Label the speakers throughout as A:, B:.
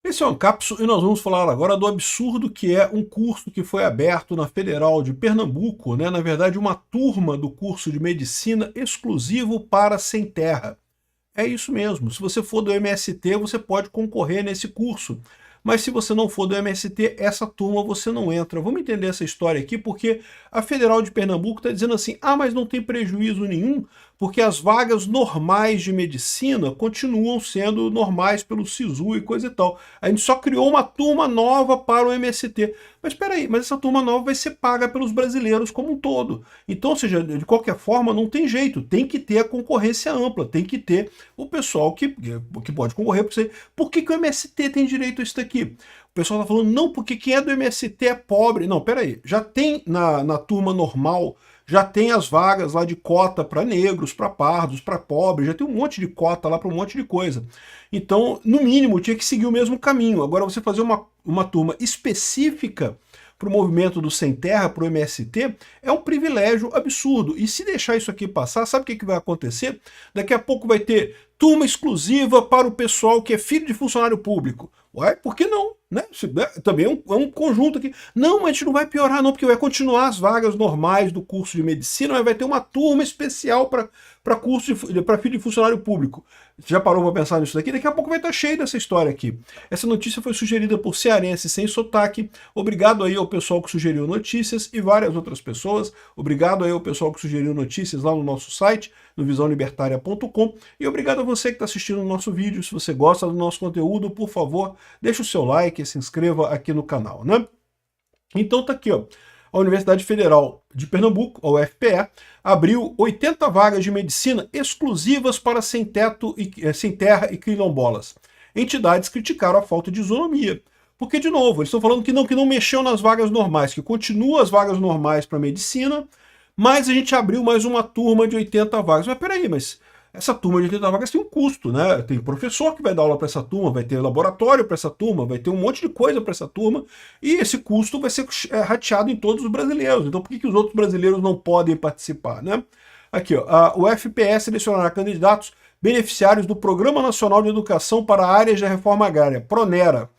A: Esse é o Ancapso e nós vamos falar agora do absurdo que é um curso que foi aberto na Federal de Pernambuco, né? Na verdade, uma turma do curso de medicina exclusivo para sem terra. É isso mesmo, se você for do MST, você pode concorrer nesse curso. Mas se você não for do MST, essa turma você não entra. Vamos entender essa história aqui, porque a Federal de Pernambuco está dizendo assim, ah, mas não tem prejuízo nenhum, porque as vagas normais de medicina continuam sendo normais pelo SISU e coisa e tal. A gente só criou uma turma nova para o MST. Mas espera aí, mas essa turma nova vai ser paga pelos brasileiros como um todo. Então, ou seja, de qualquer forma, não tem jeito. Tem que ter a concorrência ampla, tem que ter o pessoal que pode concorrer. Por que o MST tem direito a isso daqui? O pessoal está falando, não, porque quem é do MST é pobre. Não, peraí, já tem na turma normal, já tem as vagas lá de cota para negros, para pardos, para pobres, já tem um monte de cota lá para um monte de coisa. Então, no mínimo, tinha que seguir o mesmo caminho. Agora, você fazer uma turma específica para o movimento do Sem Terra, para o MST, é um privilégio absurdo. E se deixar isso aqui passar, sabe o que vai acontecer? Daqui a pouco vai ter turma exclusiva para o pessoal que é filho de funcionário público. Ué, por que não? Né? Também é um conjunto aqui. Não, a gente não vai piorar não, porque vai continuar as vagas normais do curso de medicina, mas vai ter uma turma especial para filho de funcionário público. Já parou para pensar nisso daqui? Daqui a pouco vai estar cheio dessa história aqui. Essa notícia foi sugerida por cearense sem sotaque. Obrigado aí ao pessoal que sugeriu notícias e várias outras pessoas. Obrigado aí ao pessoal que sugeriu notícias lá no nosso site, no visãolibertaria.com. E obrigado a você que está assistindo o nosso vídeo. Se você gosta do nosso conteúdo, por favor, deixa o seu like e se inscreva aqui no canal, né? Então tá aqui, ó. A Universidade Federal de Pernambuco, a UFPE, abriu 80 vagas de medicina exclusivas para sem terra e quilombolas. Entidades criticaram a falta de isonomia. Porque, de novo, eles estão falando que não mexeu nas vagas normais, que continua as vagas normais para medicina, mas a gente abriu mais uma turma de 80 vagas. Mas peraí, mas essa turma de 80 vagas tem um custo, né? Tem professor que vai dar aula para essa turma, vai ter laboratório para essa turma, vai ter um monte de coisa para essa turma, e esse custo vai ser rateado em todos os brasileiros. Então por que os outros brasileiros não podem participar, né? Aqui, ó, o FPE selecionará candidatos beneficiários do Programa Nacional de Educação para Áreas da Reforma Agrária, PRONERA.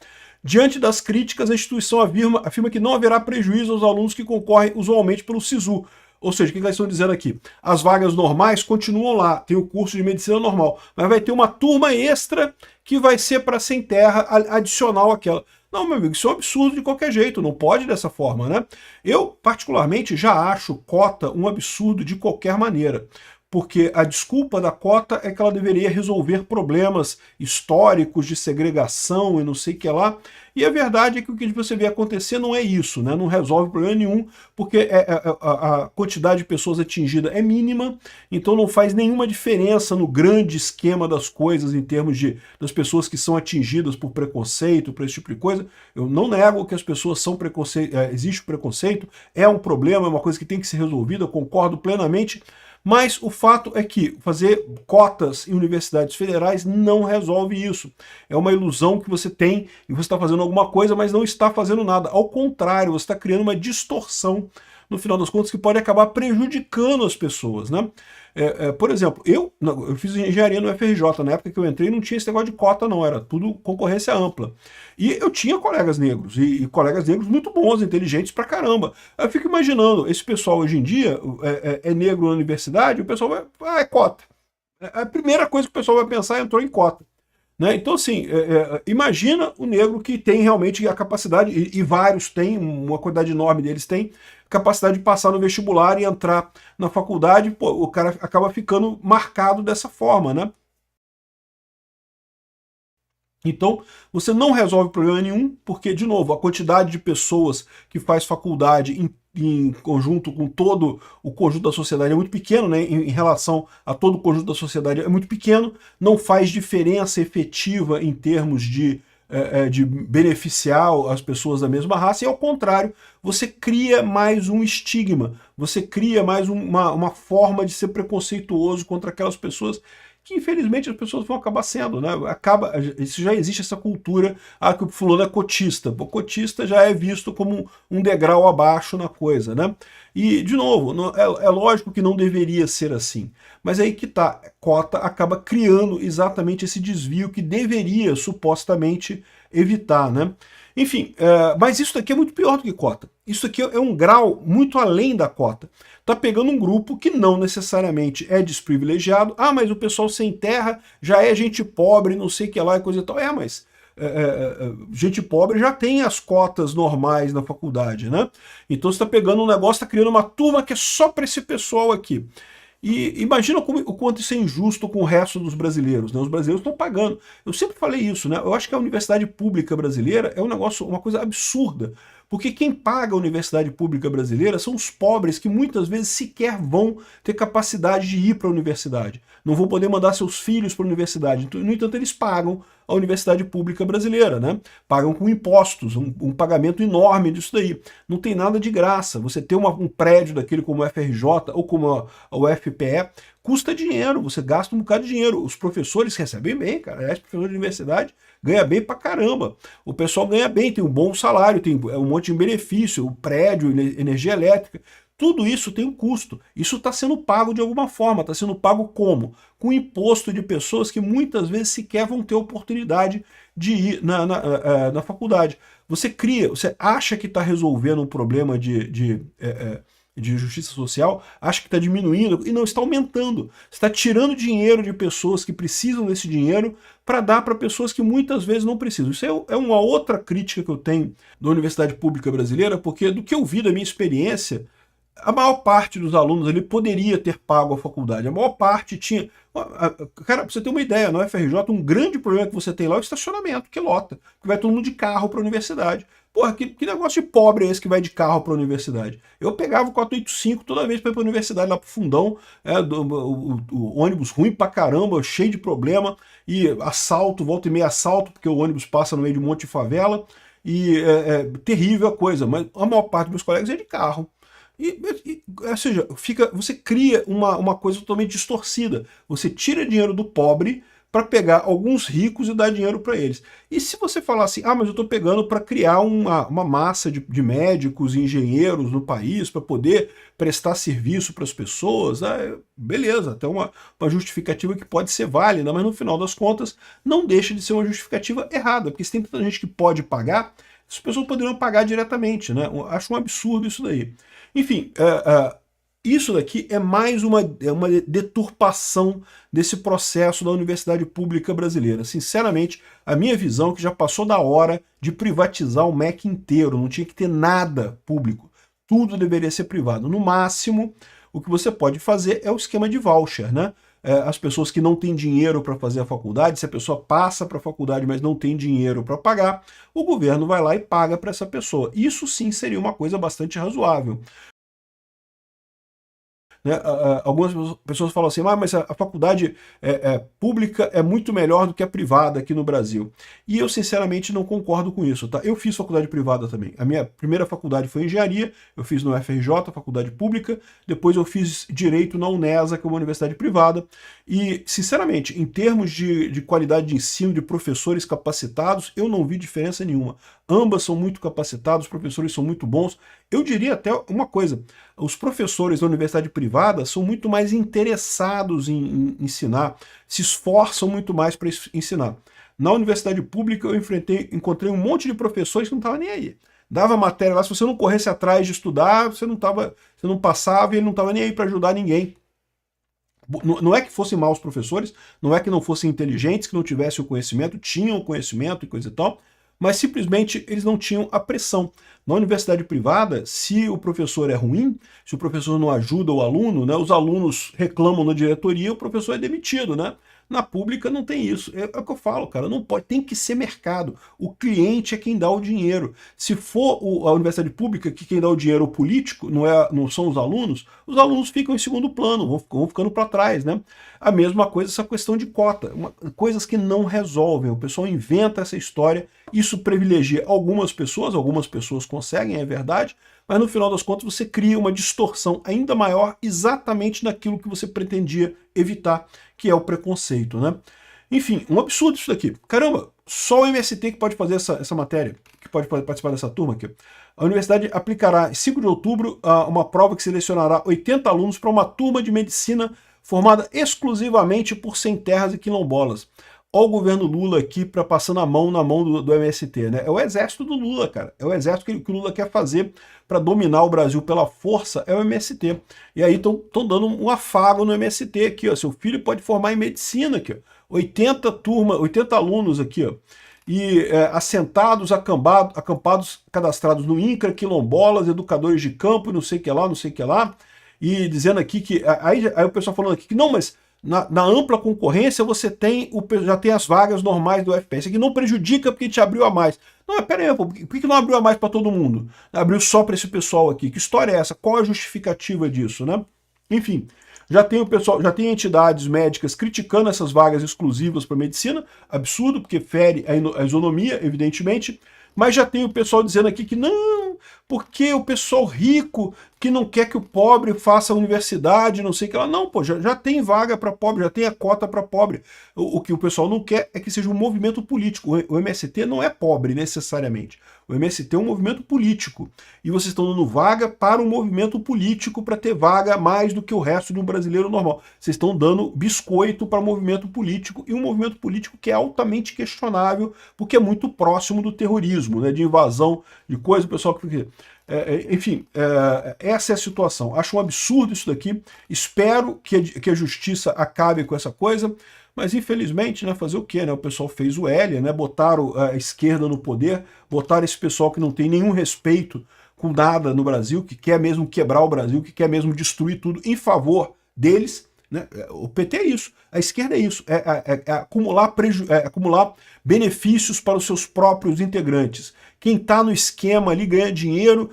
A: Diante das críticas, a instituição afirma que não haverá prejuízo aos alunos que concorrem usualmente pelo SISU. Ou seja, o que eles estão dizendo aqui? As vagas normais continuam lá, tem o curso de medicina normal, mas vai ter uma turma extra que vai ser para sem terra, adicional àquela. Não, meu amigo, isso é um absurdo de qualquer jeito, não pode dessa forma, né? Eu, particularmente, já acho cota um absurdo de qualquer maneira. Porque a desculpa da cota é que ela deveria resolver problemas históricos de segregação e não sei o que lá. E a verdade é que o que você vê acontecer não é isso, né? Não resolve problema nenhum, porque a quantidade de pessoas atingidas é mínima, então não faz nenhuma diferença no grande esquema das coisas em termos das pessoas que são atingidas por preconceito, por esse tipo de coisa. Eu não nego que as pessoas são existe preconceito, é um problema, é uma coisa que tem que ser resolvida, eu concordo plenamente. Mas o fato é que fazer cotas em universidades federais não resolve isso. É uma ilusão que você tem e você está fazendo alguma coisa, mas não está fazendo nada. Ao contrário, você está criando uma distorção, no final das contas, que pode acabar prejudicando as pessoas, né? Por exemplo, eu fiz engenharia no FRJ, na época que eu entrei não tinha esse negócio de cota não, era tudo concorrência ampla. E eu tinha colegas negros, e colegas negros muito bons, inteligentes pra caramba. Eu fico imaginando, esse pessoal hoje em dia é negro na universidade, o pessoal vai, é cota. A primeira coisa que o pessoal vai pensar é entrou em cota. Né? Então, assim, imagina o negro que tem realmente a capacidade, e vários têm, uma quantidade enorme deles tem, capacidade de passar no vestibular e entrar na faculdade, pô, o cara acaba ficando marcado dessa forma, né? Então, você não resolve problema nenhum, porque, de novo, a quantidade de pessoas que faz faculdade em conjunto com todo o conjunto da sociedade é muito pequeno, né? Em relação a todo o conjunto da sociedade é muito pequeno, não faz diferença efetiva em termos de beneficiar as pessoas da mesma raça, e ao contrário, você cria mais um estigma, você cria mais uma forma de ser preconceituoso contra aquelas pessoas que infelizmente as pessoas vão acabar sendo, né? Isso já existe essa cultura, que o fulano é cotista. O cotista já é visto como um degrau abaixo na coisa, né? E, de novo, é lógico que não deveria ser assim. Mas aí que tá, cota acaba criando exatamente esse desvio que deveria, supostamente, evitar, né? Enfim, mas isso daqui é muito pior do que cota. Isso aqui é um grau muito além da cota. Tá pegando um grupo que não necessariamente é desprivilegiado. Ah, mas o pessoal sem terra já é gente pobre, não sei o que lá e coisa e tal. Mas gente pobre já tem as cotas normais na faculdade, né? Então você está pegando um negócio, está criando uma turma que é só para esse pessoal aqui. E imagina o quanto isso é injusto com o resto dos brasileiros, né? Os brasileiros estão pagando. Eu sempre falei isso, né? Eu acho que a universidade pública brasileira é um negócio, uma coisa absurda. Porque quem paga a universidade pública brasileira são os pobres que muitas vezes sequer vão ter capacidade de ir para a universidade. Não vão poder mandar seus filhos para a universidade. No entanto, eles pagam a universidade pública brasileira, né? Pagam com impostos, um pagamento enorme disso daí. Não tem nada de graça. Você ter um prédio daquele como o FRJ ou como a UFPE custa dinheiro, você gasta um bocado de dinheiro. Os professores recebem bem, cara. Aliás, professor de universidade ganha bem pra caramba. O pessoal ganha bem, tem um bom salário, tem um monte de benefício, o prédio, energia elétrica. Tudo isso tem um custo. Isso está sendo pago de alguma forma. Está sendo pago como? Com imposto de pessoas que muitas vezes sequer vão ter oportunidade de ir na faculdade. Você acha que está resolvendo um problema de justiça social, acha que está diminuindo e não, está aumentando. Está tirando dinheiro de pessoas que precisam desse dinheiro para dar para pessoas que muitas vezes não precisam. Isso é uma outra crítica que eu tenho da universidade pública brasileira, porque do que eu vi da minha experiência, a maior parte dos alunos ali poderia ter pago a faculdade. A maior parte tinha... Cara, pra você ter uma ideia, no FRJ, um grande problema que você tem lá é o estacionamento, que lota. Que vai todo mundo de carro para a universidade. Porra, que negócio de pobre é esse que vai de carro para a universidade? Eu pegava o 485 toda vez para ir para a universidade, lá pro fundão, o ônibus ruim pra caramba, cheio de problema, e assalto, volta e meia assalto, porque o ônibus passa no meio de um monte de favela, e é terrível a coisa, mas a maior parte dos meus colegas é de carro. Ou seja, você cria uma coisa totalmente distorcida. Você tira dinheiro do pobre para pegar alguns ricos e dar dinheiro para eles. E se você falar assim, mas eu estou pegando para criar uma massa de médicos e engenheiros no país para poder prestar serviço para as pessoas, beleza, até uma justificativa que pode ser válida, mas no final das contas não deixa de ser uma justificativa errada, porque se tem tanta gente que pode pagar, as pessoas poderiam pagar diretamente, né? Eu acho um absurdo isso daí. Enfim, isso daqui é mais uma deturpação desse processo da universidade pública brasileira. Sinceramente, a minha visão é que já passou da hora de privatizar o MEC inteiro, não tinha que ter nada público. Tudo deveria ser privado. No máximo, o que você pode fazer é o esquema de voucher, né? As pessoas que não têm dinheiro para fazer a faculdade, se a pessoa passa para a faculdade, mas não tem dinheiro para pagar, o governo vai lá e paga para essa pessoa. Isso sim seria uma coisa bastante razoável. Né? Algumas pessoas falam assim, mas a faculdade pública é muito melhor do que a privada aqui no Brasil. E eu sinceramente não concordo com isso. Tá? Eu fiz faculdade privada também. A minha primeira faculdade foi engenharia, eu fiz no FRJ, faculdade pública, depois eu fiz direito na Unesa, que é uma universidade privada. E, sinceramente, em termos de qualidade de ensino, de professores capacitados, eu não vi diferença nenhuma. Ambas são muito capacitados, os professores são muito bons. Eu diria até uma coisa, os professores da universidade privada são muito mais interessados em ensinar, se esforçam muito mais para ensinar. Na universidade pública eu encontrei um monte de professores que não estavam nem aí. Dava matéria lá, se você não corresse atrás de estudar, você não passava e ele não estava nem aí para ajudar ninguém. Não é que fossem maus professores, não é que não fossem inteligentes, que não tivessem o conhecimento, tinham o conhecimento e coisa e tal, mas simplesmente eles não tinham a pressão. Na universidade privada, se o professor é ruim, se o professor não ajuda o aluno, né, os alunos reclamam na diretoria, o professor é demitido, né? Na pública não tem isso. É o que eu falo, cara, não pode, tem que ser mercado. O cliente é quem dá o dinheiro. Se for a universidade pública que quem dá o dinheiro é o político, não são os alunos ficam em segundo plano, vão ficando para trás, né? A mesma coisa essa questão de cota, coisas que não resolvem. O pessoal inventa essa história, isso privilegia algumas pessoas conseguem, é verdade, mas no final das contas você cria uma distorção ainda maior exatamente naquilo que você pretendia evitar, que é o preconceito, né? Enfim, um absurdo isso daqui. Caramba, só o MST que pode fazer essa matéria, que pode participar dessa turma aqui. A universidade aplicará, em 5 de outubro, uma prova que selecionará 80 alunos para uma turma de medicina formada exclusivamente por sem terras e quilombolas. Olha o governo Lula aqui passando a mão na mão do MST, né? É o exército do Lula, cara. É o exército que o Lula quer fazer para dominar o Brasil pela força, é o MST. E aí estão dando um afago no MST aqui, ó. Seu filho pode formar em medicina aqui, ó. 80 alunos aqui, ó. E assentados, acampados, cadastrados no INCRA, quilombolas, educadores de campo, não sei o que lá, não sei o que lá. E dizendo aqui que... Aí o pessoal falando aqui que não, mas... Na ampla concorrência você já tem as vagas normais do UFPR. Isso aqui não prejudica porque a gente abriu a mais. Não, mas pera aí, pô, por que não abriu a mais para todo mundo? Abriu só para esse pessoal aqui. Que história é essa? Qual é a justificativa disso, né? Enfim, já tem entidades médicas criticando essas vagas exclusivas para medicina. Absurdo, porque fere a isonomia, evidentemente. Mas já tem o pessoal dizendo aqui que não, porque o pessoal rico que não quer que o pobre faça a universidade, não sei o que lá. Não, pô, já tem vaga para pobre, já tem a cota para pobre. O que o pessoal não quer é que seja um movimento político. O MST não é pobre necessariamente. O MST é um movimento político. E vocês estão dando vaga para um movimento político para ter vaga mais do que o resto de um brasileiro normal. Vocês estão dando biscoito para movimento político, e um movimento político que é altamente questionável, porque é muito próximo do terrorismo, né, de invasão de coisa, o pessoal que... enfim, essa é a situação. Acho um absurdo isso daqui. Espero que a justiça acabe com essa coisa, mas infelizmente, né, fazer o quê? Né? O pessoal fez o L, né, botaram a esquerda no poder, botaram esse pessoal que não tem nenhum respeito com nada no Brasil, que quer mesmo quebrar o Brasil, que quer mesmo destruir tudo em favor deles. Né? O PT é isso, a esquerda é isso, é acumular benefícios para os seus próprios integrantes. Quem está no esquema ali ganha dinheiro.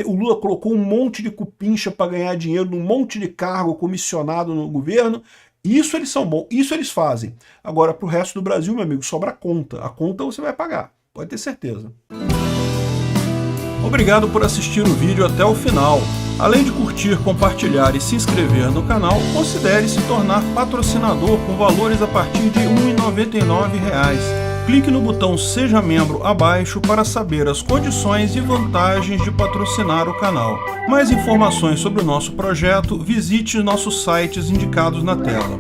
A: O Lula colocou um monte de cupincha para ganhar dinheiro num monte de cargo comissionado no governo. Isso eles são bons, isso eles fazem. Agora, para o resto do Brasil, meu amigo, sobra a conta. A conta você vai pagar, pode ter certeza. Obrigado por assistir o vídeo até o final. Além de curtir, compartilhar e se inscrever no canal, considere se tornar patrocinador com valores a partir de R$ 1,99. Clique no botão Seja Membro abaixo para saber as condições e vantagens de patrocinar o canal. Mais informações sobre o nosso projeto, visite nossos sites indicados na tela.